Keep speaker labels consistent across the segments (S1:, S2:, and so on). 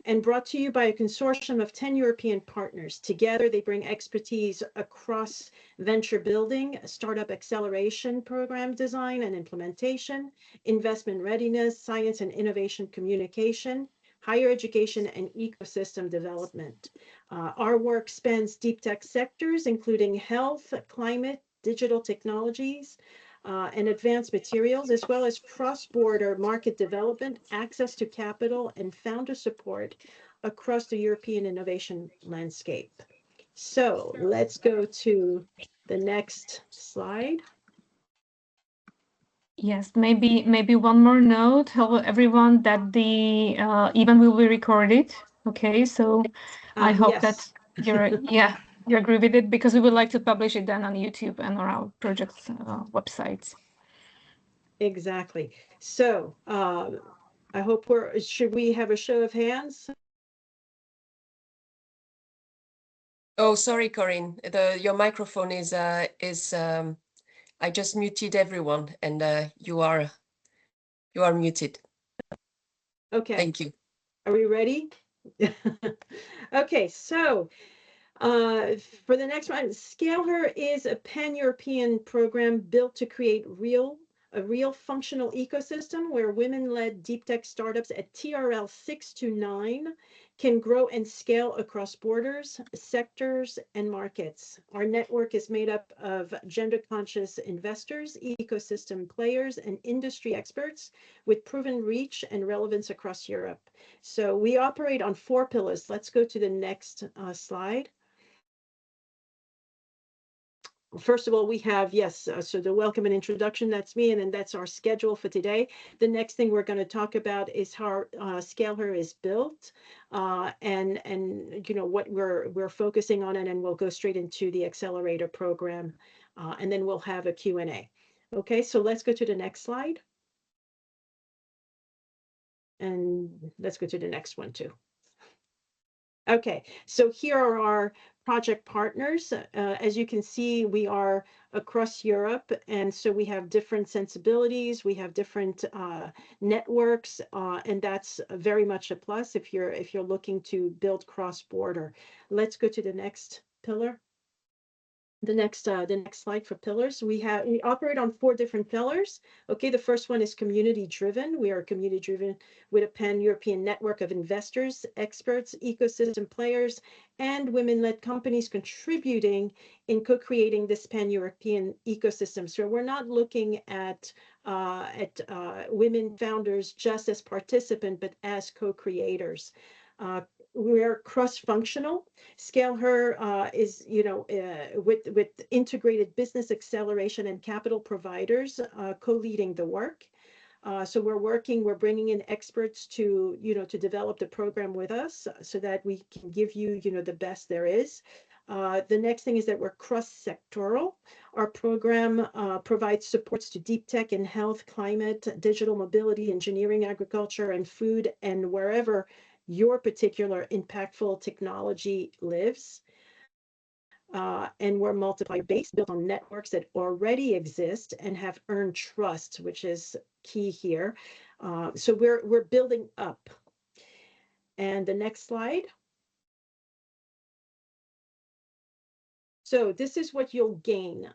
S1: and brought to you by a consortium of 10 European partners. Together, they bring expertise across venture building, startup acceleration program design and implementation, investment readiness, science and innovation communication, higher education, and ecosystem development. Our work spans deep tech sectors, including health, climate, digital technologies, and advanced materials, as well as cross-border market development, access to capital, and founder support across the European innovation landscape. So let's go to the next slide.
S2: Yes, maybe one more note. Hello, everyone, that the event will be recorded. Okay, so I hope
S1: yes.
S2: that you agree with it, because we would like to publish it then on YouTube and on our project's websites.
S1: Exactly. So I hope should we have a show of hands?
S3: Oh, sorry, Corinne. Your microphone is I just muted everyone, and you are muted.
S1: Okay.
S3: Thank you.
S1: Are we ready? Okay, so for the next one, SCALE'HER is a pan-European program built to create a real functional ecosystem where women-led deep tech startups at TRL 6 to 9 can grow and scale across borders, sectors, and markets. Our network is made up of gender-conscious investors, ecosystem players, and industry experts with proven reach and relevance across Europe. So we operate on 4 pillars. Let's go to the next slide. First of all, we have, so the welcome and introduction, that's me, and then that's our schedule for today. The next thing we're going to talk about is how SCALE'HER is built, and you know what we're focusing on, and then we'll go straight into the accelerator program, and then we'll have a Q&A. Okay, so let's go to the next slide. And let's go to the next one too. Okay, so here are our project partners. As you can see, we are across Europe, and so we have different sensibilities, we have different networks, and that's very much a plus if you're looking to build cross-border. Let's go to the next pillar. The next slide for pillars. We operate on 4 different pillars. Okay, the first one is community driven. We are community driven with a pan-European network of investors, experts, ecosystem players, and women-led companies contributing in co-creating this pan-European ecosystem. So we're not looking at women founders just as participants, but as co-creators. We're cross-functional. SCALE'HER is, with integrated business acceleration and capital providers co-leading the work. So we're bringing in experts to, to develop the program with us so that we can give you, the best there is. The next thing is that we're cross-sectoral. Our program provides supports to deep tech in health, climate, digital mobility, engineering, agriculture, and food, and wherever your particular impactful technology lives. And we're multiplier-based, built on networks that already exist and have earned trust, which is key here. So we're building up. And the next slide. So this is what you'll gain.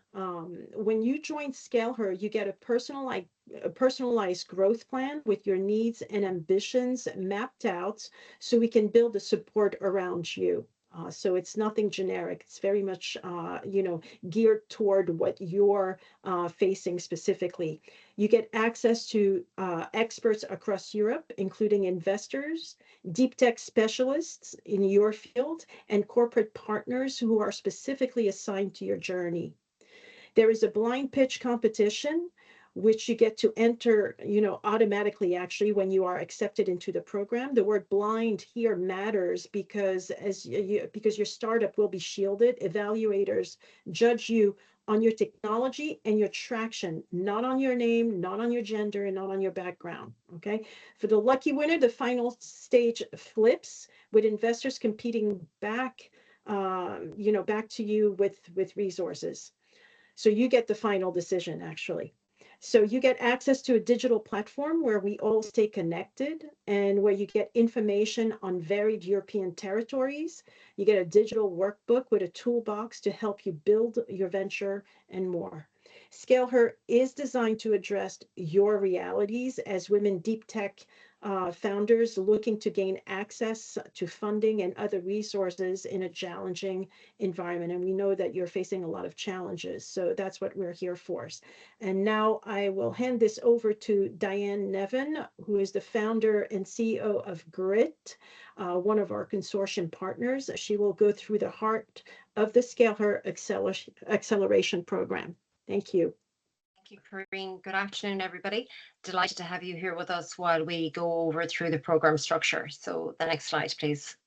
S1: When you join SCALE'HER, you get a personalized growth plan with your needs and ambitions mapped out so we can build the support around you. So it's nothing generic. It's very much, geared toward what you're facing specifically. You get access to experts across Europe, including investors, deep tech specialists in your field, and corporate partners who are specifically assigned to your journey. There is a blind pitch competition, which you get to enter, automatically actually when you are accepted into the program. The word blind here matters because because your startup will be shielded. Evaluators judge you on your technology and your traction, not on your name, not on your gender, and not on your background. Okay. For the lucky winner, the final stage flips with investors competing back, back to you with resources. So you get the final decision, actually. So you get access to a digital platform where we all stay connected and where you get information on varied European territories. You get a digital workbook with a toolbox to help you build your venture and more. ScaleHer is designed to address your realities as women deep tech founders looking to gain access to funding and other resources in a challenging environment. And we know that you're facing a lot of challenges. So that's what we're here for. And now I will hand this over to Diane Nevin, who is the founder and CEO of GRIT, one of our consortium partners. She will go through the heart of the ScaleHer Acceleration Program. Thank you.
S4: Thank you, Corinne. Good afternoon, everybody. Delighted to have you here with us while we go over through the program structure. So the next slide, please.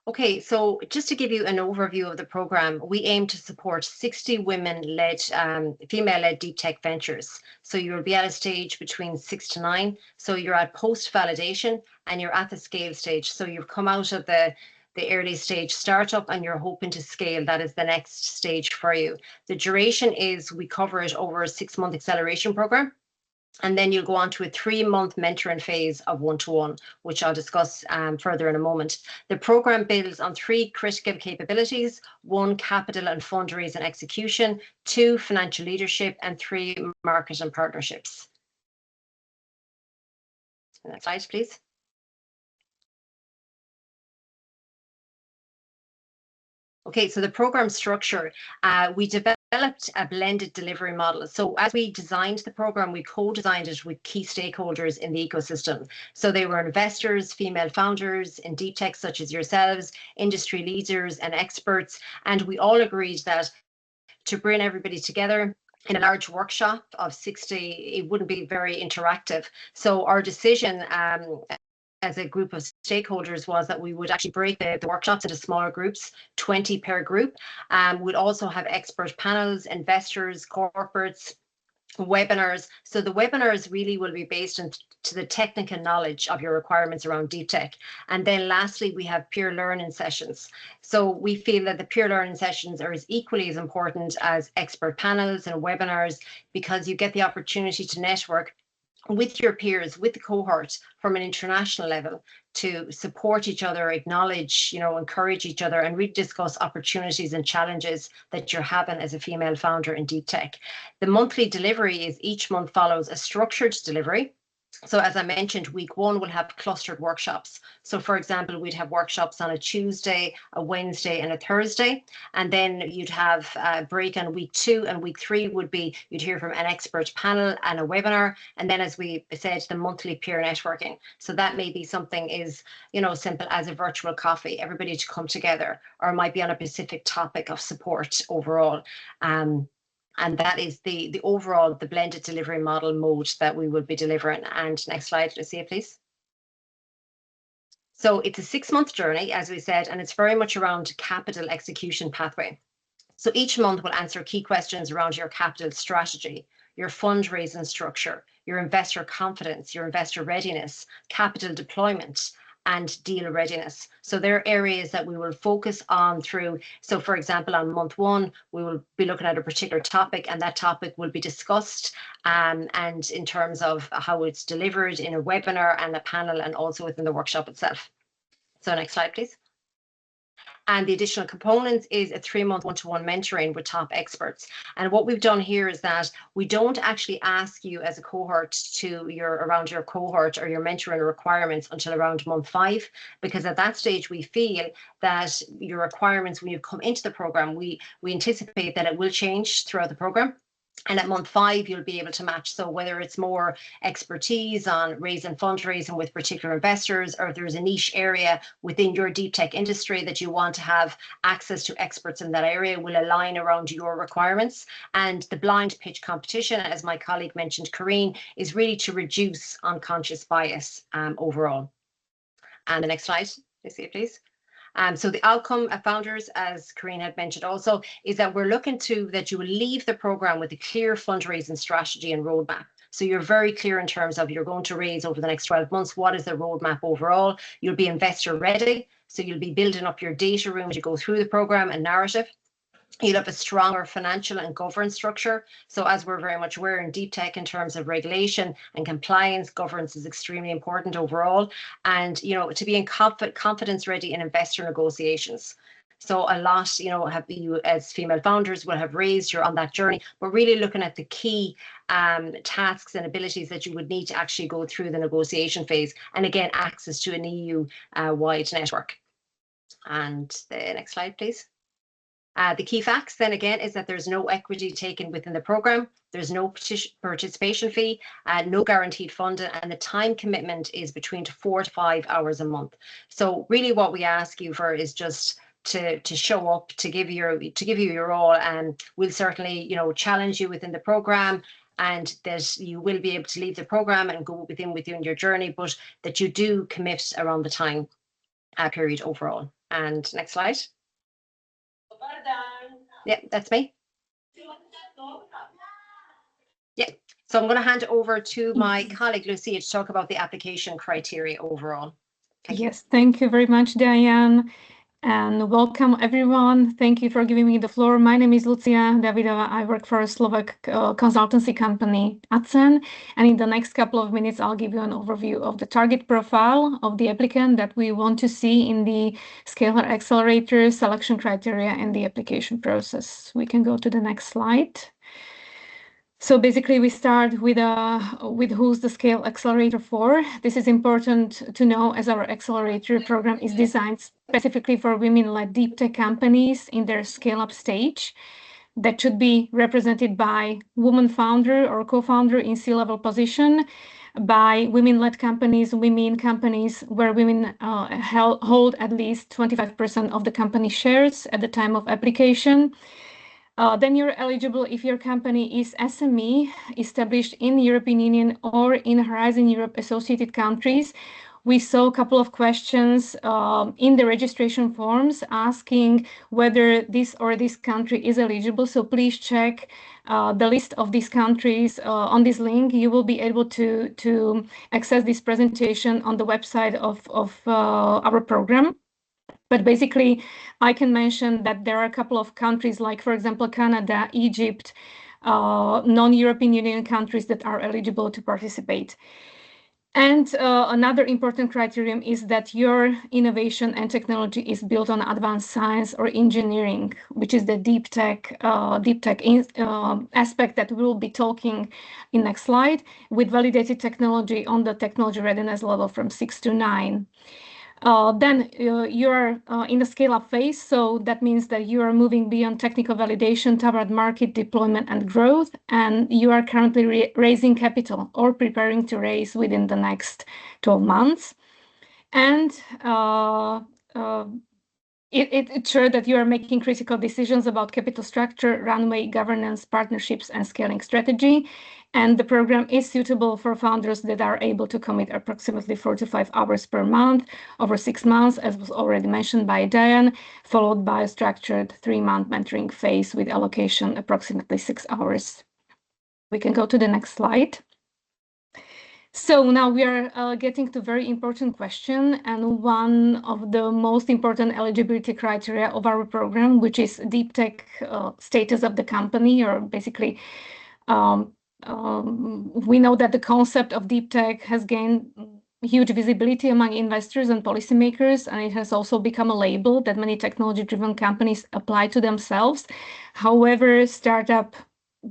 S4: Okay, so just to give you an overview of the program, we aim to support 60 women-led, female-led deep tech ventures. So you'll be at a stage between 6 to 9. So you're at post-validation and you're at the scale stage. So you've come out of the early stage startup and you're hoping to scale. That is the next stage for you. The duration is we cover it over a 6-month acceleration program. And then you'll go on to a 3-month mentoring phase of one-to-one, which I'll discuss further in a moment. The program builds on 3 critical capabilities: 1, capital and fundraising execution; 2, financial leadership; and 3, market and partnerships. Next slide, please. Okay, so the program structure, we developed a blended delivery model. So as we designed the program, we co-designed it with key stakeholders in the ecosystem. So they were investors, female founders in deep tech such as yourselves, industry leaders and experts. And we all agreed that to bring everybody together in a large workshop of 60, it wouldn't be very interactive. So our decision as a group of stakeholders was that we would actually break the workshops into smaller groups, 20 per group. We'd also have expert panels, investors, corporates, webinars. So the webinars really will be based on to the technical knowledge of your requirements around deep tech. And then lastly, we have peer learning sessions. So we feel that the peer learning sessions are as equally as important as expert panels and webinars, because you get the opportunity to network with your peers, with the cohort from an international level, to support each other, acknowledge, encourage each other, and really discuss opportunities and challenges that you're having as a female founder in deep tech. The monthly delivery is each month follows a structured delivery. So as I mentioned, week 1 will have clustered workshops. So for example, we'd have workshops on a Tuesday, a Wednesday and a Thursday. And then you'd have a break on week 2, and week 3 would be, you'd hear from an expert panel and a webinar. And then, as we said, the monthly peer networking. So that may be something as, simple as a virtual coffee, everybody to come together, or it might be on a specific topic of support overall. And that is the overall, the blended delivery model mode that we will be delivering. And next slide, Lucia, please. So it's a 6-month journey, as we said, and it's very much around capital execution pathway. So each month we'll answer key questions around your capital strategy, your fundraising structure, your investor confidence, your investor readiness, capital deployment, and deal readiness. So there are areas that we will focus on through. So for example, on month 1, we will be looking at a particular topic, and that topic will be discussed and in terms of how it's delivered in a webinar and a panel, and also within the workshop itself. So next slide, please. And the additional components is a 3-month one-to-one mentoring with top experts. And what we've done here is that we don't actually ask you as a cohort around your cohort or your mentoring requirements until around month 5, because at that stage we feel that your requirements, when you come into the program, we anticipate that it will change throughout the program. And at month 5, you'll be able to match. So whether it's more expertise on raising fundraising with particular investors, or if there's a niche area within your deep tech industry that you want to have access to experts in that area, will align around your requirements. And the blind pitch competition, as my colleague mentioned, Corinne, is really to reduce unconscious bias overall. And the next slide, Lucia, please. So the outcome of founders, as Corinne had mentioned also, is that we're looking to that you will leave the program with a clear fundraising strategy and roadmap. So you're very clear in terms of you're going to raise over the next 12 months. What is the roadmap overall? You'll be investor ready. So you'll be building up your data room as you go through the program and narrative. You'll have a stronger financial and governance structure. So as we're very much aware in deep tech in terms of regulation and compliance, governance is extremely important overall. And, to be in confidence ready in investor negotiations. So a lot, have you as female founders will have raised, you're on that journey, but really looking at the key tasks and abilities that you would need to actually go through the negotiation phase. And again, access to an EU-wide network. And the next slide, please. The key facts then again is that there's no equity taken within the program, there's no participation fee, no guaranteed funding, and the time commitment is between 4 to 5 hours a month. So really what we ask you for is just to show up, to give you your all, and we'll certainly challenge you within the program, and that you will be able to leave the program and go within your journey, but that you do commit around the time period overall. And next slide. Yeah, that's me. Yeah, so I'm going to hand over to my colleague Lucia to talk about the application criteria overall.
S2: Thank you very much, Diane, and welcome everyone. Thank you for giving me the floor. My name is Lucia Davidova. I work for a Slovak consultancy company, ACEN, and in the next couple of minutes, I'll give you an overview of the target profile of the applicant that we want to see in the SCALE'HER Accelerator selection criteria and the application process. We can go to the next slide. So basically, we start with who's the SCALE Accelerator for. This is important to know, as our accelerator program is designed specifically for women-led deep tech companies in their scale-up stage. That should be represented by woman founder or co-founder in C-level position, by women-led companies, women companies where women hold at least 25% of the company shares at the time of application. Then you're eligible if your company is SME, established in the European Union or in Horizon Europe associated countries. We saw a couple of questions in the registration forms asking whether this or this country is eligible. So please check the list of these countries on this link. You will be able to access this presentation on the website of our program. But basically, I can mention that there are a couple of countries like, for example, Canada, Egypt, non-European Union countries that are eligible to participate. And another important criterion is that your innovation and technology is built on advanced science or engineering, which is the deep tech aspect that we will be talking in next slide, with validated technology on the technology readiness level from 6 to 9. Then you're in the scale-up phase, so that means that you are moving beyond technical validation toward market deployment and growth, and you are currently raising capital or preparing to raise within the next 12 months. And it's sure that you are making critical decisions about capital structure, runway, governance, partnerships, and scaling strategy. And the program is suitable for founders that are able to commit approximately 4 to 5 hours per month over 6 months, as was already mentioned by Diane, followed by a structured 3-month mentoring phase with allocation approximately 6 hours. We can go to the next slide. So now we are getting to a very important question, and one of the most important eligibility criteria of our program, which is deep tech status of the company, or basically we know that the concept of deep tech has gained huge visibility among investors and policymakers, and it has also become a label that many technology-driven companies apply to themselves. However, startup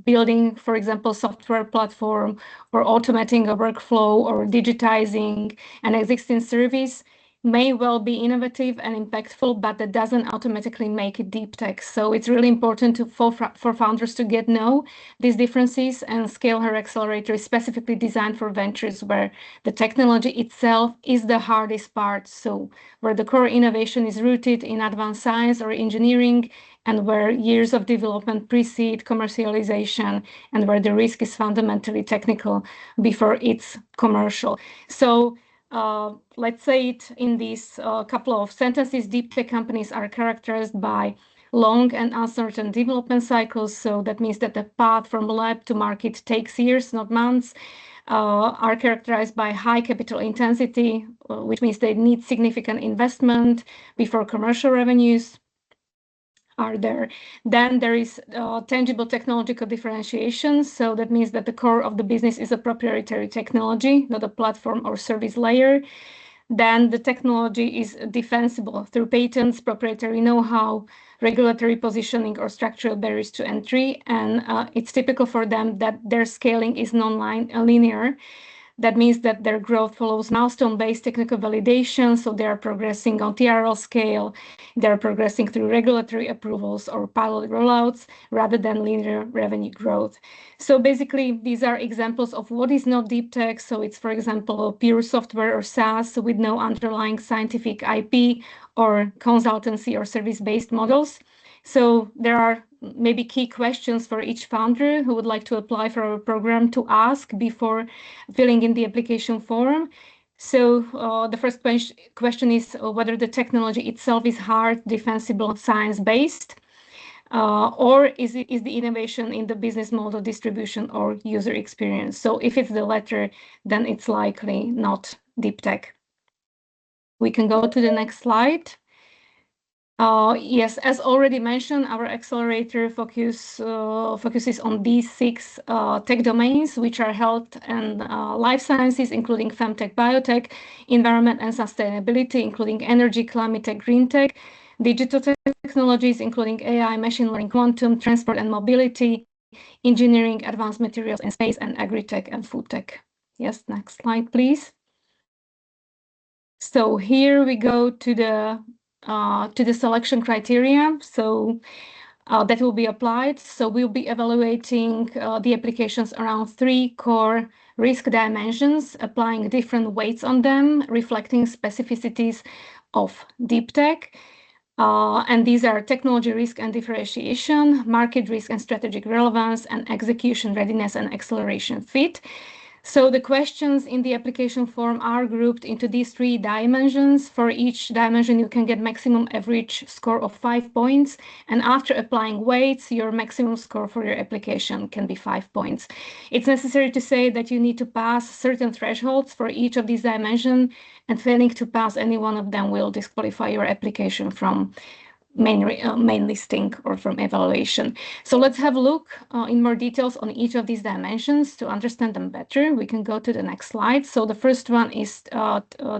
S2: building, for example, software platform, or automating a workflow, or digitizing an existing service may well be innovative and impactful, but that doesn't automatically make it deep tech. So it's really important for founders to know these differences, and SCALE'HER Accelerator is specifically designed for ventures where the technology itself is the hardest part. So where the core innovation is rooted in advanced science or engineering, and where years of development precede commercialization, and where the risk is fundamentally technical before it's commercial. So let's say it in these couple of sentences. Deep tech companies are characterized by long and uncertain development cycles. So that means that the path from lab to market takes years, not months. Are characterized by high capital intensity, which means they need significant investment before commercial revenues. are there. Then there is tangible technological differentiation. So that means that the core of the business is a proprietary technology, not a platform or service layer. Then the technology is defensible through patents, proprietary know-how, regulatory positioning, or structural barriers to entry. And it's typical for them that their scaling is non-linear. That means that their growth follows milestone-based technical validation, so they are progressing on TRL scale, they're progressing through regulatory approvals or pilot rollouts rather than linear revenue growth. So basically, these are examples of what is not deep tech. So it's, for example, pure software or SaaS with no underlying scientific IP or consultancy or service-based models. So there are maybe key questions for each founder who would like to apply for our program to ask before filling in the application form. So the first question is whether the technology itself is hard, defensible, science-based, or is the innovation in the business model, distribution, or user experience? So if it's the latter, then it's likely not deep tech. We can go to the next slide. Yes, as already mentioned, our accelerator focuses on these 6 tech domains, which are health and life sciences, including femtech, biotech, environment and sustainability, including energy, climate tech, green tech, digital technologies, including AI, machine learning, quantum, transport and mobility, engineering, advanced materials and space, and agri-tech and food tech. Yes, next slide, please. So here we go to the selection criteria. So that will be applied. So we'll be evaluating the applications around 3 core risk dimensions, applying different weights on them, reflecting specificities of deep tech. And these are technology risk and differentiation, market risk and strategic relevance, and execution readiness and acceleration fit. So the questions in the application form are grouped into these 3 dimensions. For each dimension, you can get maximum average score of 5 points. And after applying weights, your maximum score for your application can be 5 points. It's necessary to say that you need to pass certain thresholds for each of these dimensions, and failing to pass any one of them will disqualify your application from main listing or from evaluation. So let's have a look in more details on each of these dimensions to understand them better. We can go to the next slide. So the first one is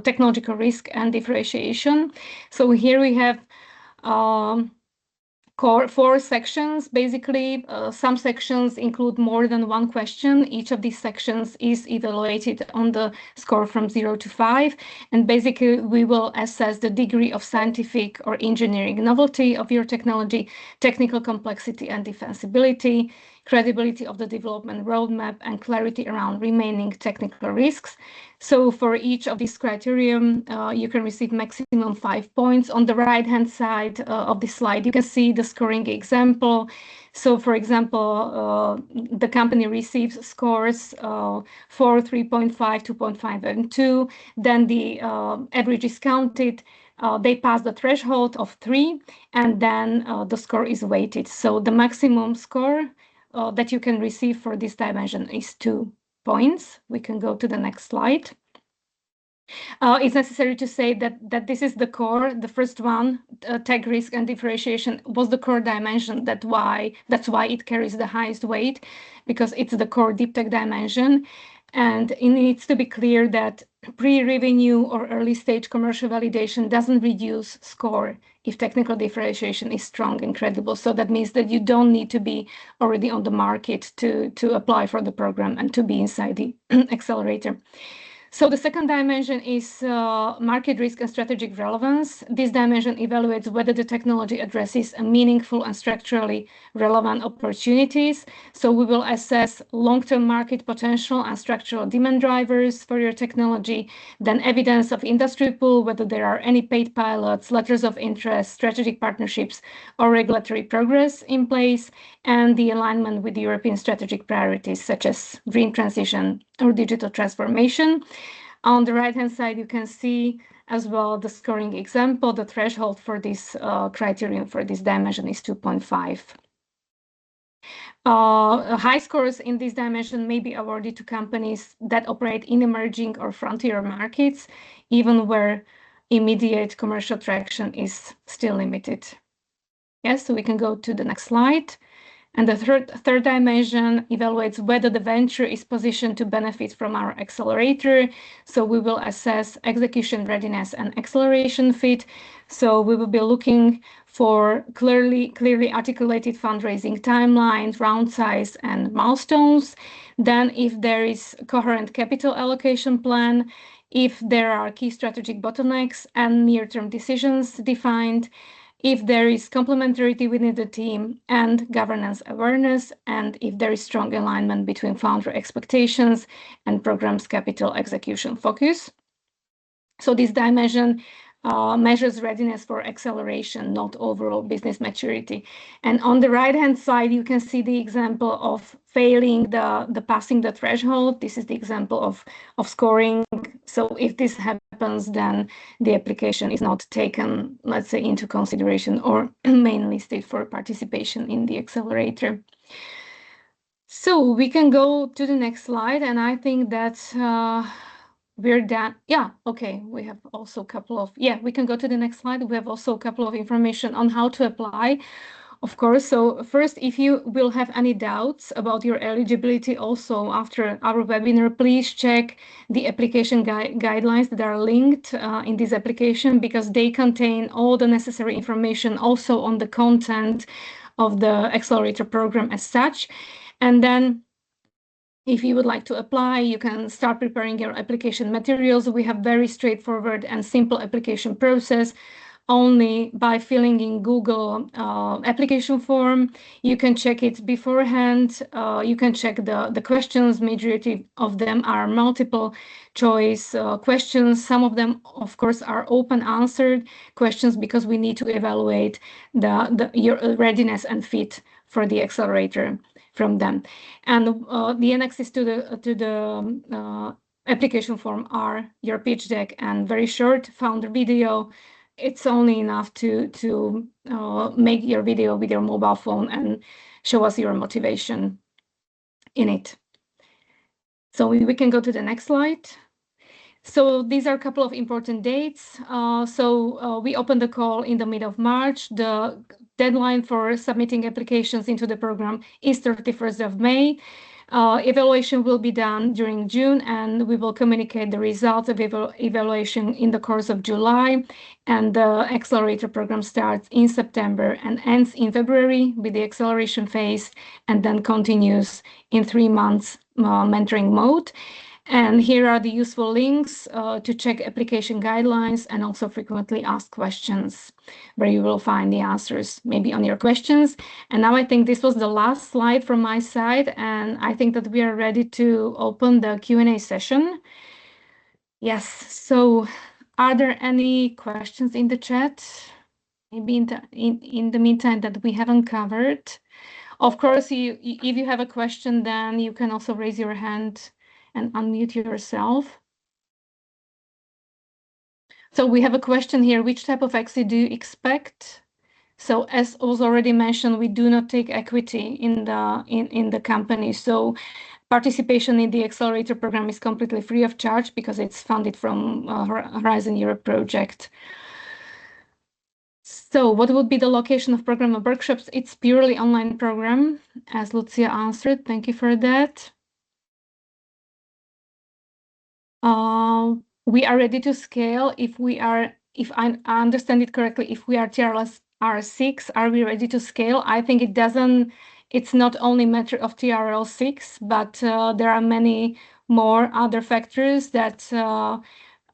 S2: technological risk and differentiation. So here we have 4 sections. Basically, some sections include more than 1 question. Each of these sections is evaluated on the score from 0 to 5. And basically, we will assess the degree of scientific or engineering novelty of your technology, technical complexity and defensibility, credibility of the development roadmap, and clarity around remaining technical risks. So for each of these criteria, you can receive maximum 5 points. On the right-hand side of the slide, you can see the scoring example. So for example, the company receives scores 4, 3.5, 2.5, and 2. Then the average is counted. They pass the threshold of 3, and then the score is weighted. So the maximum score that you can receive for this dimension is 2 points. We can go to the next slide. It's necessary to say that this is the core. The first one, tech risk and differentiation, was the core dimension. That's why it carries the highest weight, because it's the core deep tech dimension. And it needs to be clear that pre-revenue or early stage commercial validation doesn't reduce score if technical differentiation is strong and credible. So that means that you don't need to be already on the market to apply for the program and to be inside the accelerator. So the second dimension is market risk and strategic relevance. This dimension evaluates whether the technology addresses a meaningful and structurally relevant opportunities. So we will assess long-term market potential and structural demand drivers for your technology, then evidence of industry pool, whether there are any paid pilots, letters of interest, strategic partnerships, or regulatory progress in place, and the alignment with European strategic priorities such as green transition or digital transformation. On the right-hand side, you can see as well the scoring example. The threshold for this criterion for this dimension is 2.5. High scores in this dimension may be awarded to companies that operate in emerging or frontier markets, even where immediate commercial traction is still limited. Yes, so we can go to the next slide. And the third dimension evaluates whether the venture is positioned to benefit from our accelerator. So we will assess execution readiness and acceleration fit. So we will be looking for clearly articulated fundraising timelines, round size, and milestones. Then if there is coherent capital allocation plan, if there are key strategic bottlenecks and near-term decisions defined, if there is complementarity within the team and governance awareness, and if there is strong alignment between founder expectations and program's capital execution focus. So this dimension measures readiness for acceleration, not overall business maturity. And on the right-hand side, you can see the example of failing the passing the threshold. This is the example of scoring. So if this happens, then the application is not taken, let's say, into consideration or mainly listed for participation in the accelerator. So we can go to the next slide, and I think that we're done. Yeah, okay. We have also a couple of, we can go to the next slide. We have also a couple of information on how to apply, of course. So first, if you will have any doubts about your eligibility also after our webinar, please check the application guidelines that are linked in this application, because they contain all the necessary information also on the content of the accelerator program as such. And then if you would like to apply, you can start preparing your application materials. We have very straightforward and simple application process. Only by filling in Google application form, you can check it beforehand. You can check the questions. Majority of them are multiple choice questions. Some of them, of course, are open answered questions, because we need to evaluate your readiness and fit for the accelerator from them. And the annexes to the application form are your pitch deck and very short founder video. It's only enough to make your video with your mobile phone and show us your motivation in it. So we can go to the next slide. So these are a couple of important dates. We opened the call in the mid of March. The deadline for submitting applications into the program is 31st of May. Evaluation will be done during June, and we will communicate the results of evaluation in the course of July. And the accelerator program starts in September and ends in February with the acceleration phase, and then continues in 3 months mentoring mode. And here are the useful links to check application guidelines and also frequently asked questions, where you will find the answers maybe on your questions. And now I think this was the last slide from my side, and I think that we are ready to open the Q&A session. Yes, so are there any questions in the chat? Maybe in the meantime that we haven't covered? Of course, if you have a question, then you can also raise your hand and unmute yourself. So we have a question here: which type of exit do you expect? So as was already mentioned, we do not take equity in the company. So participation in the accelerator program is completely free of charge, because it's funded from Horizon Europe project. So what would be the location of program of workshops? It's purely online program, as Lucia answered. Thank you for that. We are ready to scale if I understand it correctly, if we are TRL R6, are we ready to scale? I think it's not only a matter of TRL 6, but there are many more other factors that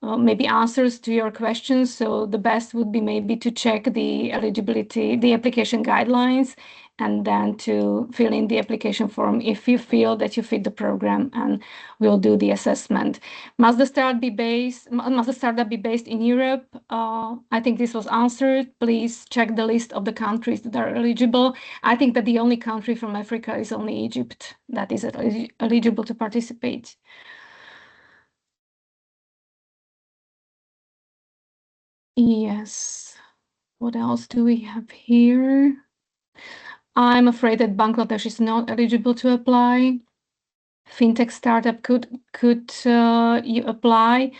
S2: maybe answers to your questions. So the best would be maybe to check the eligibility, the application guidelines, and then to fill in the application form if you feel that you fit the program, and we'll do the assessment. Must the startup be based in Europe? I think this was answered. Please check the list of the countries that are eligible. I think that the only country from Africa is only Egypt that is eligible to participate. Yes. What else do we have here? I'm afraid that Bangladesh is not eligible to apply. Fintech startup, could you apply?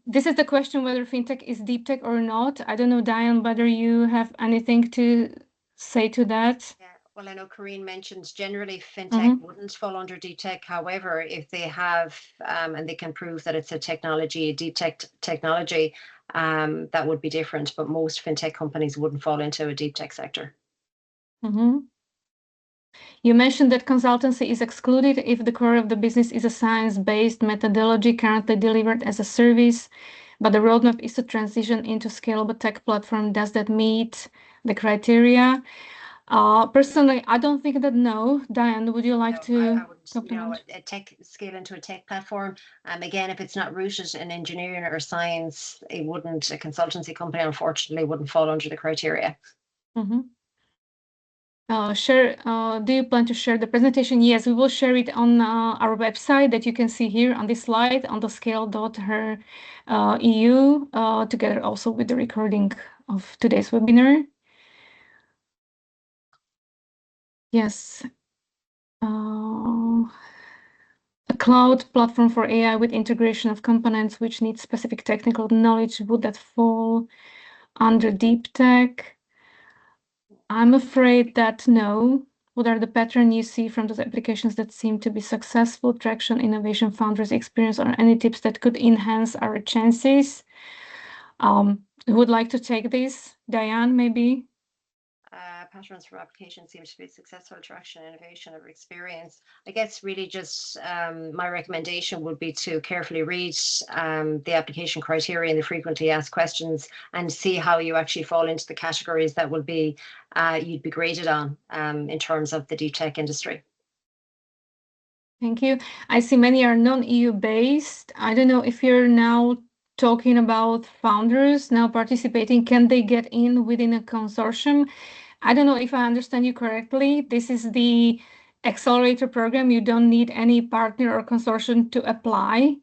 S2: This is the question, whether fintech is deep tech or not. I don't know, Diane, whether you have anything to say to that?
S4: Yeah, well, I know Corinne mentioned generally fintech wouldn't fall under deep tech. However, if they have and they can prove that it's a technology, a deep tech technology, that would be different. But most fintech companies wouldn't fall into a deep tech sector.
S2: You mentioned that consultancy is excluded if the core of the business is a science-based methodology currently delivered as a service, but the roadmap is to transition into scalable tech platform. Does that meet the criteria? Personally, I don't think that. No. Diane, would you like to
S4: I would,
S2: supplement?
S4: a tech scale into a tech platform. Again, if it's not rooted in engineering or science, it wouldn't. A consultancy company, unfortunately, wouldn't fall under the criteria.
S2: Do you plan to share the presentation? Yes, we will share it on our website that you can see here on this slide on the scale.her EU, together also with the recording of today's webinar. Yes. A cloud platform for AI with integration of components which need specific technical knowledge, would that fall under deep tech? I'm afraid that no. What are the patterns you see from those applications that seem to be successful? Traction, innovation, founders' experience, or any tips that could enhance our chances? Who would like to take this? Diane, maybe?
S4: Patterns for application seems to be successful, traction, innovation, or experience. I guess really just my recommendation would be to carefully read the application criteria and the frequently asked questions and see how you actually fall into the categories that will be you'd be graded on in terms of the deep tech industry.
S2: Thank you. I see many are non-EU based. I don't know if you're now talking about founders now participating. Can they get in within a consortium? I don't know if I understand you correctly. This is the accelerator program. You don't need any partner or consortium to apply.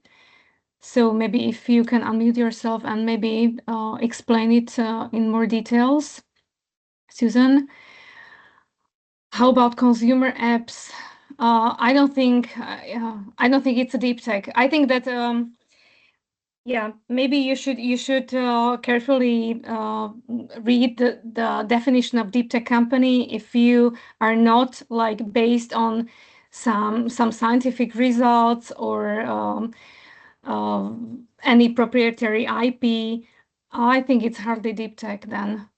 S2: So maybe if you can unmute yourself and maybe explain it in more details. Susan, how about consumer apps? I don't think it's a deep tech. I think that yeah, maybe you should carefully read the definition of deep tech company. If you are not like based on some scientific results or any proprietary IP, I think it's hardly deep tech then.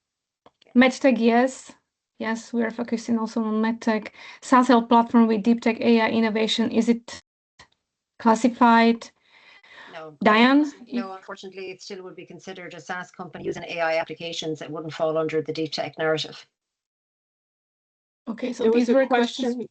S2: MedTech, yes. Yes, we are focusing also on MedTech. SaaS platform with deep tech AI innovation, is it classified?
S4: No.
S2: Diane?
S4: No, unfortunately, it still would be considered a SaaS company using AI applications. It wouldn't fall under the deep tech narrative.
S2: Okay, so
S1: There
S2: these
S1: was
S2: were
S1: a question.
S2: questions.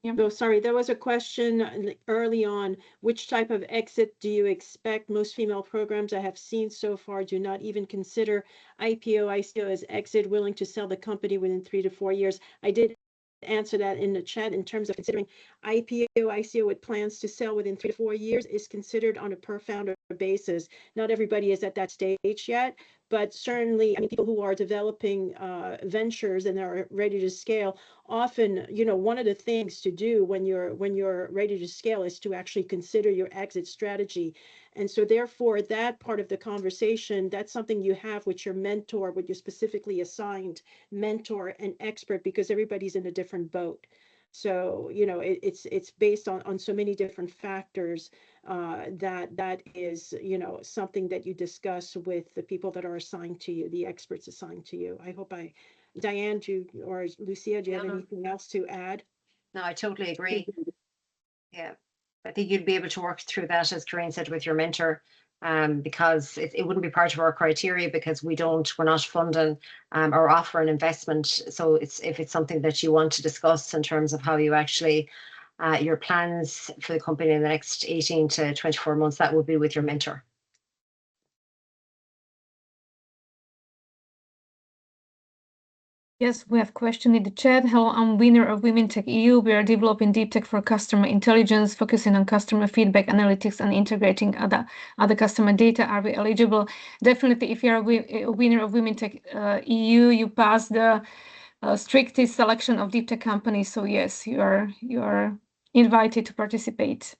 S2: Yeah.
S1: Oh, sorry. There was a question early on. Which type of exit do you expect? Most female programs I have seen so far do not even consider IPO, ICO as exit, willing to sell the company within 3 to 4 years. I did answer that in the chat in terms of considering IPO, ICO with plans to sell within 3 to 4 years is considered on a per founder basis. Not everybody is at that stage yet, but certainly, I mean, people who are developing ventures and are ready to scale, often, you know, one of the things to do when you're ready to scale is to actually consider your exit strategy. And so therefore, that part of the conversation, that's something you have with your mentor, with your specifically assigned mentor and expert, because everybody's in a different boat. So, you know, it's based on so many different factors that is, you know, something that you discuss with the people that are assigned to you, the experts assigned to you. I hope Diane, or Lucia, do you have anything else to add?
S4: No, I totally agree. Yeah, I think you'd be able to work through that, as Corinne said, with your mentor, because it wouldn't be part of our criteria because we're not funding or offering investment. So if it's something that you want to discuss in terms of how you actually your plans for the company in the next 18 to 24 months, that would be with your mentor.
S2: Yes, we have a question in the chat. Hello, I'm winner of Women Tech EU. We are developing deep tech for customer intelligence, focusing on customer feedback analytics and integrating other customer data. Are we eligible? Definitely, if you are a winner of Women Tech EU, you pass the strictest selection of deep tech companies. So yes, you are invited to participate.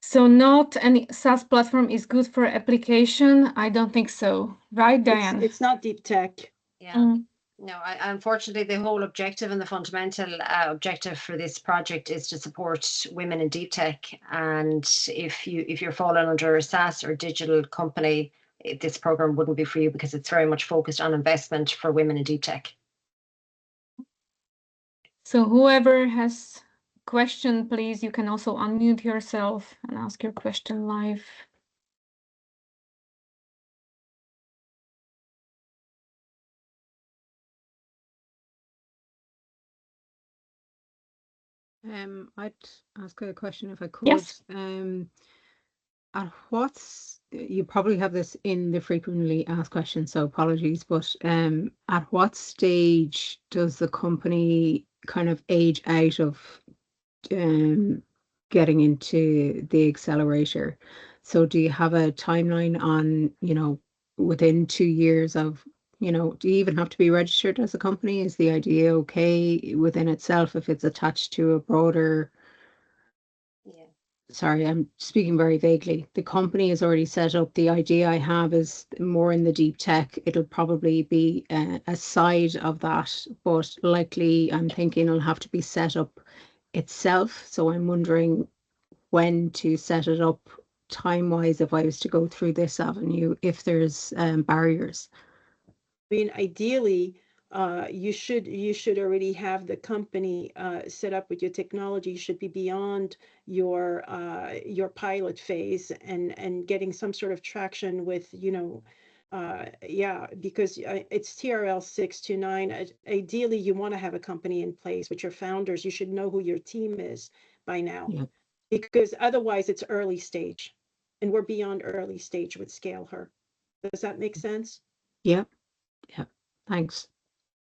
S2: So not any SaaS platform is good for application. I don't think so. Right, Diane?
S1: It's not deep tech.
S4: Yeah. No, unfortunately, the whole objective and the fundamental objective for this project is to support women in deep tech. And if you're falling under a SaaS or digital company, this program wouldn't be for you because it's very much focused on investment for women in deep tech.
S2: So whoever has question, please, you can also unmute yourself and ask your question live.
S5: I'd ask a question if I could.
S2: Yes.
S5: You probably have this in the frequently asked questions, so apologies, but at what stage does the company kind of age out of getting into the accelerator? So do you have a timeline on, within 2 years of, do you even have to be registered as a company? Is the idea okay within itself if it's attached to a broader?
S4: Yeah.
S5: Sorry, I'm speaking very vaguely. The company is already set up. The idea I have is more in the deep tech. It'll probably be a side of that, but likely I'm thinking it'll have to be set up itself. So I'm wondering when to set it up time-wise if I was to go through this avenue, if there's barriers.
S1: I mean, ideally, you should already have the company set up with your technology. You should be beyond your pilot phase and getting some sort of traction with, yeah, because it's TRL 629. Ideally, you want to have a company in place with your founders. You should know who your team is by now,
S5: Yeah.
S1: because otherwise it's early stage, and we're beyond early stage with SCALE'HER. Does that make sense?
S5: Yeah. Yeah. Thanks.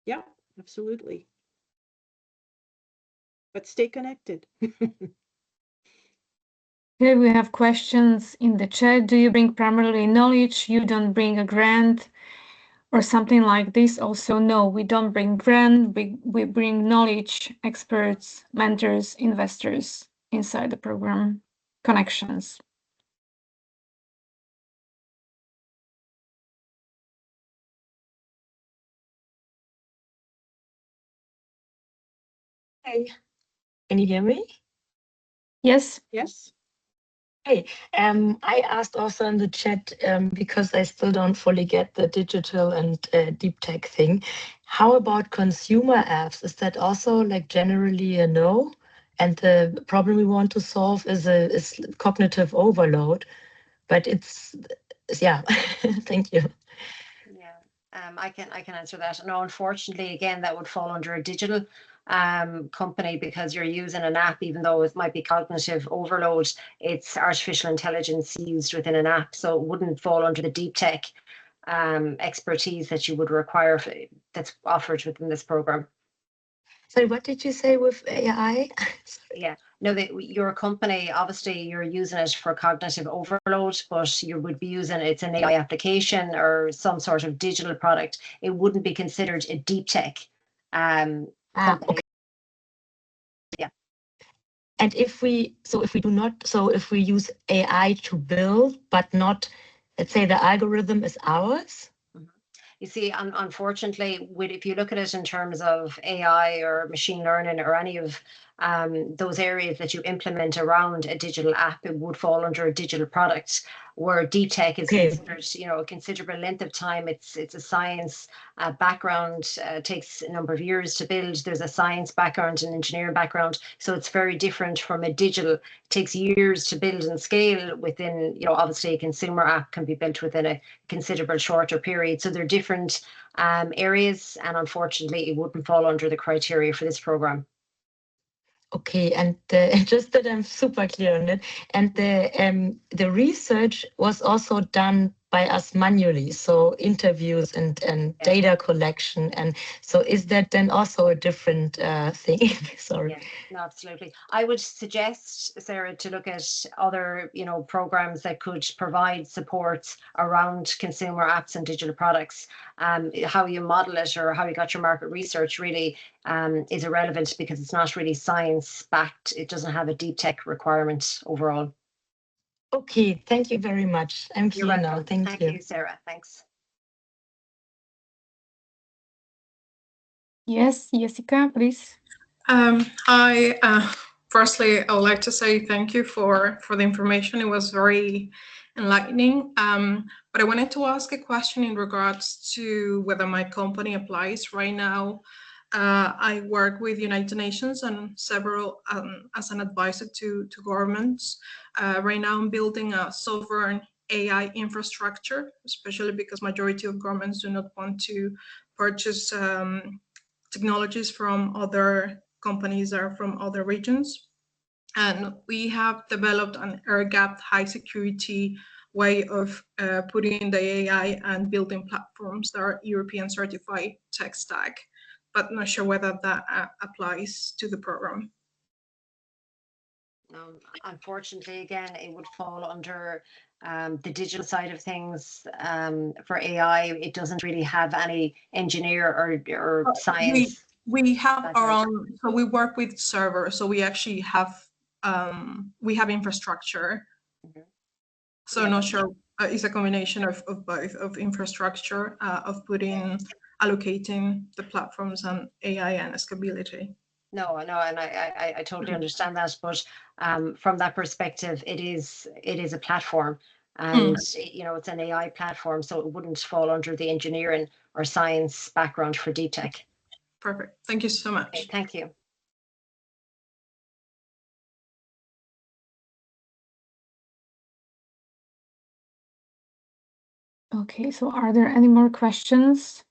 S1: Yeah, absolutely. But stay connected.
S2: Okay, we have questions in the chat. Do you bring primarily knowledge? You don't bring a grant or something like this? Also, no, we don't bring grant. We bring knowledge, experts, mentors, investors inside the program, connections.
S6: Hey, can you hear me?
S2: Yes.
S1: Yes.
S6: Hey, I asked also in the chat because I still don't fully get the digital and deep tech thing. How about consumer apps? Is that also like generally a no? And the problem we want to solve is cognitive overload, but yeah. Thank you.
S4: Yeah, I can answer that. No, unfortunately, again, that would fall under a digital company because you're using an app, even though it might be cognitive overload, it's artificial intelligence used within an app. So it wouldn't fall under the deep tech expertise that you would require that's offered within this program.
S6: So what did you say with AI?
S4: Yeah, no, your company, obviously you're using it for cognitive overload, but you would be using it's an AI application or some sort of digital product. It wouldn't be considered a deep tech company.
S6: Okay.
S4: Yeah.
S6: And if we use AI to build, but not, let's say the algorithm is ours.
S4: You see, unfortunately, if you look at it in terms of AI or machine learning or any of those areas that you implement around a digital app, it would fall under a digital product. Where deep tech is considered, a considerable length of time. It's a science background. Takes a number of years to build. There's a science background and engineering background, so it's very different from a digital. It takes years to build and scale within. Obviously, a consumer app can be built within a considerable shorter period. So they're different areas, and unfortunately, it wouldn't fall under the criteria for this program.
S6: Okay, and just that I'm super clear on it. And the research was also done by us manually, so interviews and data collection. And so is that then also a different thing? Sorry.
S4: Yeah, no, absolutely. I would suggest, Sarah, to look at other, programs that could provide supports around consumer apps and digital products. How you model it or how you got your market research really is irrelevant because it's not really science backed. It doesn't have a deep tech requirement overall.
S6: Okay, thank you very much. I'm clear now. Thank you.
S4: Thank you, Sarah. Thanks.
S2: Yes, Jessica, please.
S7: Firstly, I would like to say thank you for the information. It was very enlightening. But I wanted to ask a question in regards to whether my company applies right now. I work with United Nations and several as an advisor to governments. Right now, I'm building a sovereign AI infrastructure, especially because majority of governments do not want to purchase technologies from other companies or from other regions. And we have developed an air-gapped high security way of putting the AI and building platforms that are European certified tech stack, but not sure whether that applies to the program.
S4: Unfortunately, again, it would fall under the digital side of things. For AI, it doesn't really have any engineer or science.
S7: We have our own, so we work with servers, so we actually have infrastructure. Mm-hmm. So yeah. Not sure, it's a combination of both, of infrastructure, of allocating the platforms and AI and scalability.
S4: No, and I totally understand that, but from that perspective, it is a platform, and you know, it's an AI platform, so it wouldn't fall under the engineering or science background for deep tech.
S7: Perfect. Thank you so much.
S4: Okay, thank you.
S2: Okay, so are there any more questions?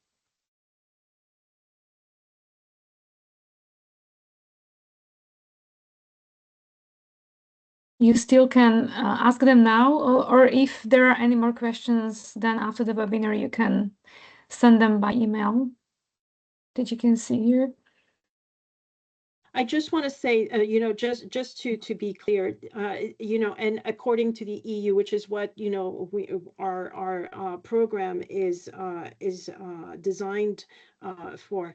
S2: You still can ask them now, or if there are any more questions, then after the webinar, you can send them by email that you can see here.
S1: I just want to say, you know, just to be clear, you know, and according to the EU, which is what, you know, our program is designed for.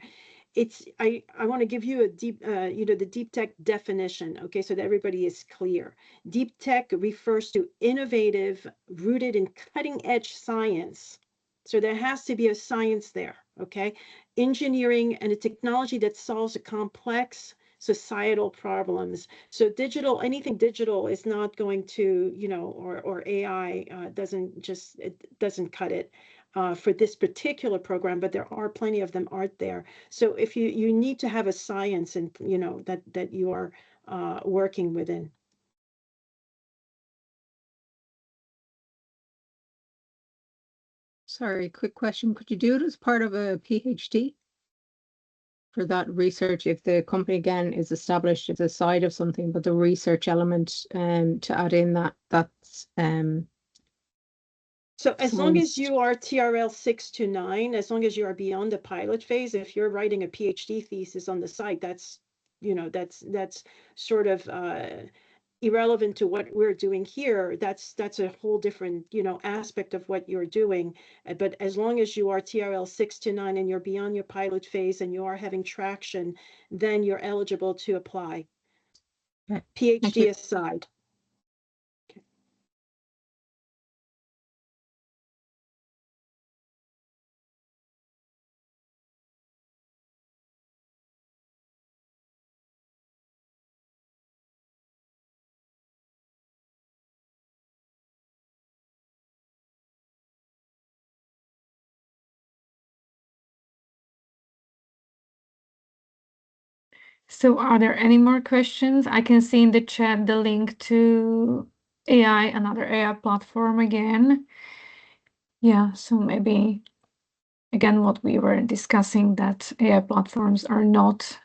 S1: I want to give you a deep, you know, the deep tech definition, okay, so that everybody is clear. Deep tech refers to innovative, rooted in cutting edge science. So there has to be a science there, okay? Engineering and a technology that solves a complex societal problems. So digital, anything digital is not going to, you know, or AI it doesn't cut it for this particular program, but there are plenty of them out there. So if you need to have a science and, you know, that you are working within.
S5: Sorry, quick question. Could you do it as part of a PhD? For that research, if the company again is established as a side of something, but the research element to add in that's
S1: so as long as you are TRL 6 to 9, as long as you are beyond the pilot phase, if you're writing a PhD thesis on the site, that's, you know, that's sort of irrelevant to what we're doing here. That's a whole different, you know, aspect of what you're doing. But as long as you are TRL 6 to 9 and you're beyond your pilot phase and you are having traction, then you're eligible to apply. Okay. PhD aside. Okay.
S2: So are there any more questions? I can see in the chat the link to AI, another AI platform again. Yeah, so maybe, again, what we were discussing, that AI platforms are not,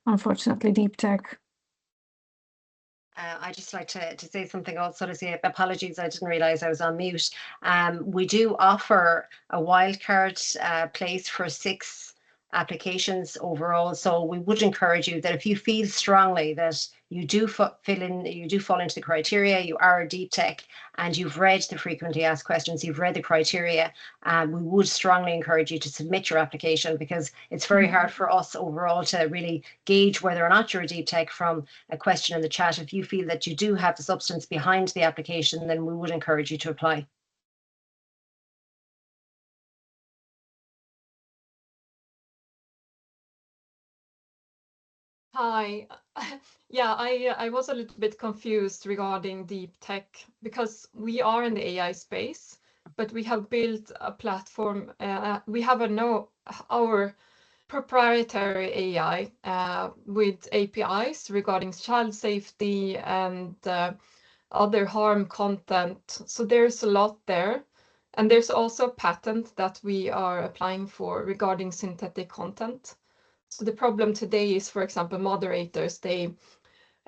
S2: unfortunately, deep tech.
S4: I'd just like to say something also to say apologies, I didn't realize I was on mute. We do offer a wildcard place for 6 applications overall. So we would encourage you that if you feel strongly that you do fall into the criteria, you are a deep tech, and you've read the frequently asked questions, you've read the criteria, we would strongly encourage you to submit your application, because it's very hard for us overall to really gauge whether or not you're a deep tech from a question in the chat. If you feel that you do have the substance behind the application, then we would encourage you to apply.
S8: Hi. Yeah, I was a little bit confused regarding deep tech because we are in the AI space, but we have built a platform. We have our proprietary AI with APIs regarding child safety and other harm content. So there's a lot there. And there's also a patent that we are applying for regarding synthetic content. So the problem today is, for example, moderators, they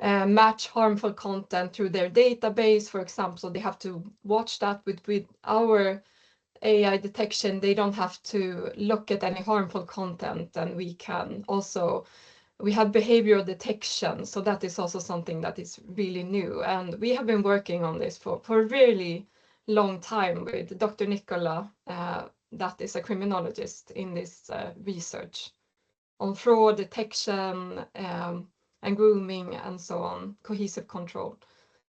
S8: match harmful content through their database, for example, so they have to watch that with our AI detection. They don't have to look at any harmful content, and we have behavioral detection. So that is also something that is really new. And we have been working on this for a really long time with Dr. Nicola, that is a criminologist in this research on fraud detection and grooming and so on, cohesive control.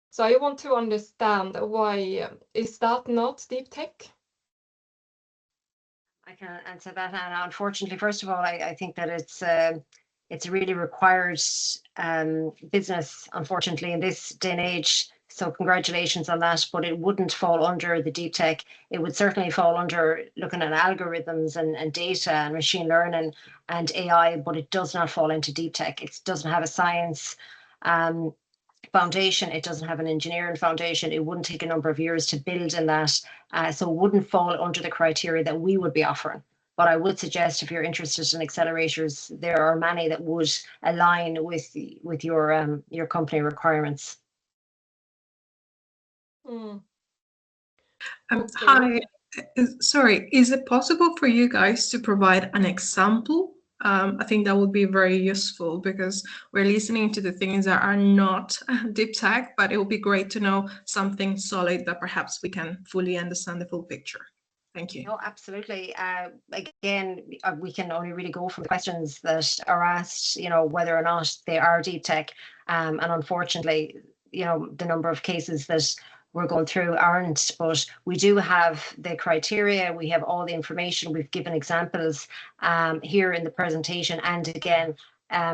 S8: So I want to understand why is that not deep tech?
S4: I can answer that. And unfortunately, first of all, I think that it's a really required business, unfortunately, in this day and age. So congratulations on that, but it wouldn't fall under the deep tech. It would certainly fall under looking at algorithms and data and machine learning and AI, but it does not fall into deep tech. It doesn't have a science foundation. It doesn't have an engineering foundation. It wouldn't take a number of years to build in that. So it wouldn't fall under the criteria that we would be offering. But I would suggest if you're interested in accelerators, there are many that would align with your company requirements.
S7: Hi, sorry, is it possible for you guys to provide an example? I think that would be very useful because we're listening to the things that are not deep tech, but it would be great to know something solid that perhaps we can fully understand the full picture. Thank you.
S4: No, absolutely. Again, we can only really go from the questions that are asked, whether or not they are deep tech. And unfortunately, the number of cases that we're going through aren't, but we do have the criteria. We have all the information. We've given examples here in the presentation, and again,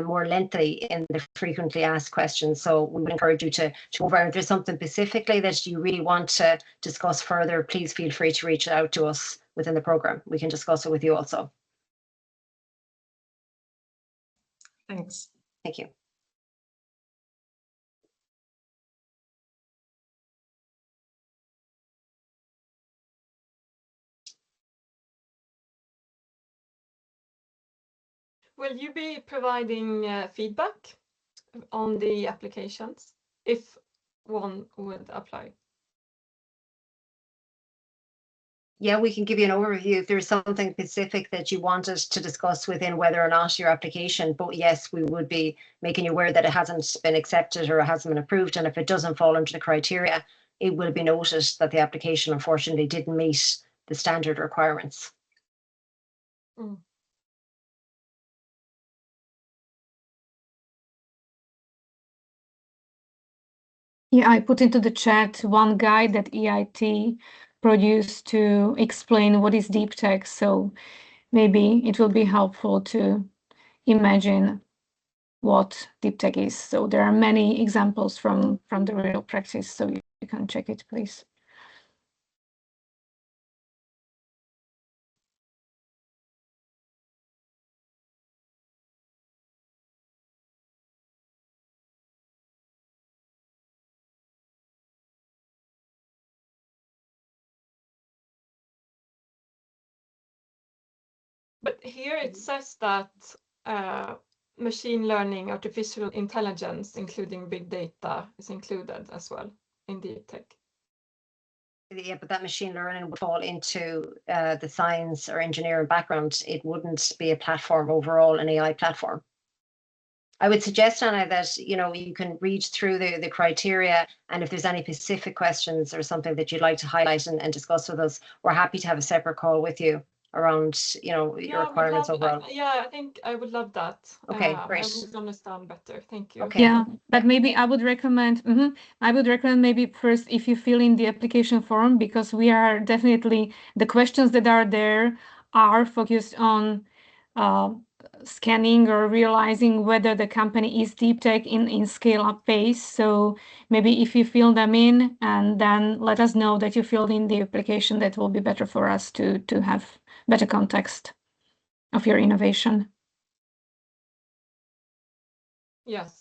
S4: more lengthy in the frequently asked questions. So we would encourage you to go over. If there's something specifically that you really want to discuss further, please feel free to reach out to us within the program. We can discuss it with you also.
S7: Thanks.
S4: Thank you.
S8: Will you be providing feedback on the applications if one would apply?
S4: Yeah, we can give you an overview if there's something specific that you want us to discuss within whether or not your application, but yes, we would be making you aware that it hasn't been accepted or it hasn't been approved. And if it doesn't fall under the criteria, it will be noted that the application unfortunately didn't meet the standard requirements.
S2: Yeah, I put into the chat one guide that EIT produced to explain what is deep tech. So maybe it will be helpful to imagine what deep tech is. So there are many examples from the real practice. So you can check it, please.
S8: But here it says that machine learning, artificial intelligence, including big data, is included as well in deep tech.
S4: Yeah, but that machine learning would fall into the science or engineering background. It wouldn't be a platform overall, an AI platform. I would suggest, Anna, that you can read through the criteria, and if there's any specific questions or something that you'd like to highlight and discuss with us, we're happy to have a separate call with you around your requirements overall.
S8: I think I would love that.
S4: Okay, great.
S8: I would understand better. Thank you.
S4: Okay.
S2: Yeah, but maybe I would recommend maybe first if you fill in the application form, because we are definitely, the questions that are there are focused on scanning or realizing whether the company is deep tech in scale-up phase. So maybe if you fill them in and then let us know that you filled in the application, that will be better for us to have better context of your innovation.
S8: Yes.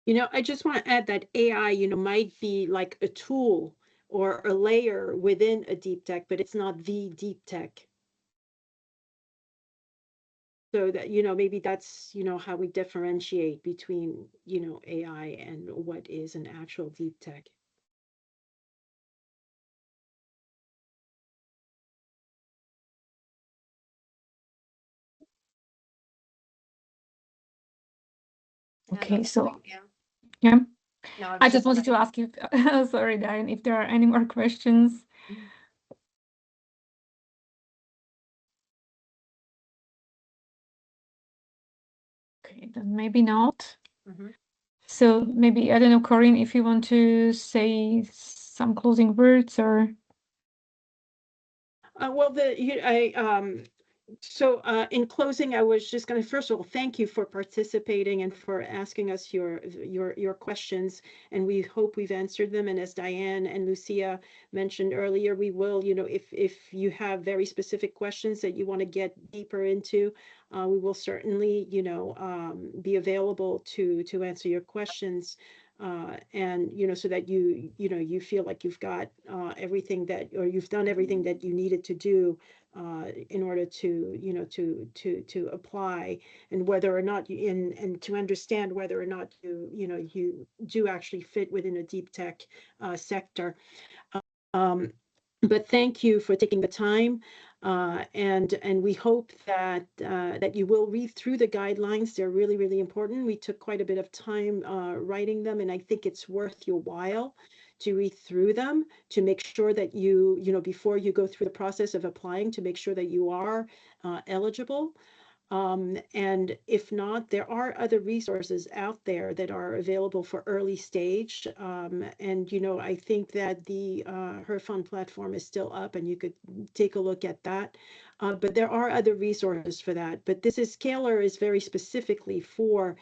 S1: You know, I just want to add that AI, you know, might be like a tool or a layer within a deep tech, but it's not the deep tech. So that, you know, maybe that's, you know, how we differentiate between, you know, AI and what is an actual deep tech.
S2: Okay, so
S4: Yeah.
S2: yeah.
S4: No,
S2: I just wanted to ask you, sorry, Diane, if there are any more questions. Okay, then maybe not. So maybe, I don't know, Corinne, if you want to say some closing words or.
S1: Well, in closing, I was just going to, first of all, thank you for participating and for asking us your questions, and we hope we've answered them. And as Diane and Lucia mentioned earlier, we will, you know, if you have very specific questions that you want to get deeper into, we will certainly, you know, be available to answer your questions. And, you know, so that you know, you feel like you've got everything that, or you've done everything that you needed to do in order to, you know, to apply, and whether or not you, and to understand whether or not you know, you do actually fit within a deep tech sector. But thank you for taking the time, and we hope that that you will read through the guidelines. They're really, really important. We took quite a bit of time writing them, and I think it's worth your while to read through them, to make sure that you know, before you go through the process of applying, to make sure that you are eligible. And if not, there are other resources out there that are available for early stage. And, you know, I think that the Her Fund platform is still up, and you could take a look at that. But there are other resources for that. But this is, Scalar is very specifically for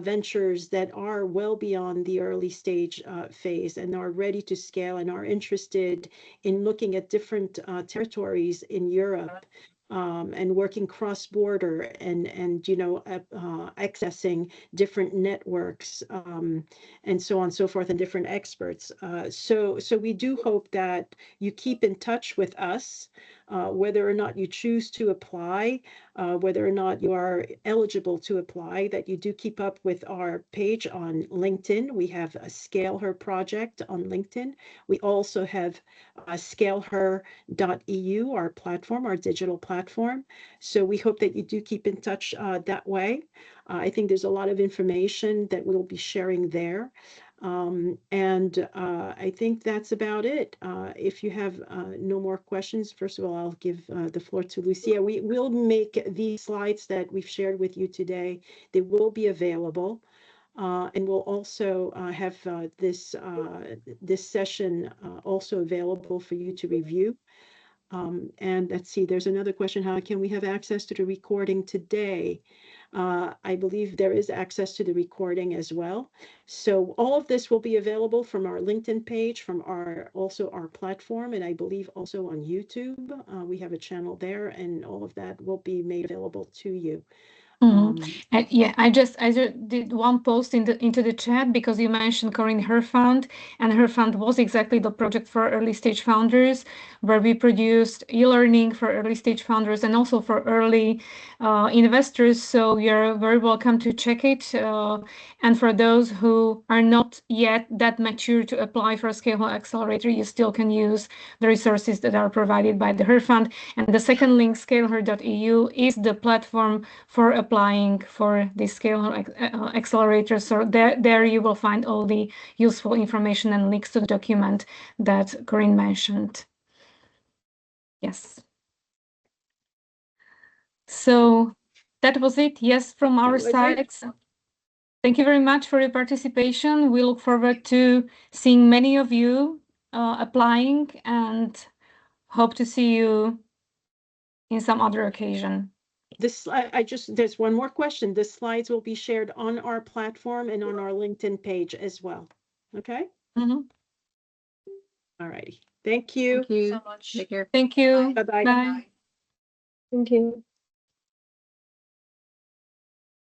S1: ventures that are well beyond the early stage phase and are ready to scale and are interested in looking at different territories in Europe, and working cross-border, and you know, accessing different networks, and so on and so forth, and different experts. So we do hope that you keep in touch with us, whether or not you choose to apply, whether or not you are eligible to apply, that you do keep up with our page on LinkedIn. We have a Scale Her project on LinkedIn. We also have ScaleHer.eu, our platform, our digital platform. So we hope that you do keep in touch that way. I think there's a lot of information that we'll be sharing there. And I think that's about it. If you have no more questions, first of all, I'll give the floor to Lucia. We will make these slides that we've shared with you today. They will be available. And we'll also have this session also available for you to review. And let's see, there's another question. How can we have access to the recording today? I believe there is access to the recording as well. So all of this will be available from our LinkedIn page, from also our platform, and I believe also on YouTube. We have a channel there, and all of that will be made available to you.
S2: And yeah, I just did one post into the chat because you mentioned, Corinne, Her Fund, and Her Fund was exactly the project for early stage founders, where we produced e-learning for early stage founders and also for early investors. So you're very welcome to check it. And for those who are not yet that mature to apply for a SCALE'HER Accelerator, you still can use the resources that are provided by the Her Fund. And the second link, ScaleHer.eu, is the platform for applying for the SCALE'HER Accelerator. So there you will find all the useful information and links to the document that Corinne mentioned. Yes. So that was it. Yes, from our side. Thank you very much for your participation. We look forward to seeing many of you applying and hope to see you in some other occasion.
S1: There's one more question. The slides will be shared on our platform and on our LinkedIn page as well. Okay?
S2: Mhm.
S1: All righty. Thank you.
S5: Thank you
S3: so much.
S5: Take care.
S2: Thank you.
S1: Bye-bye.
S2: Bye.
S9: Thank you.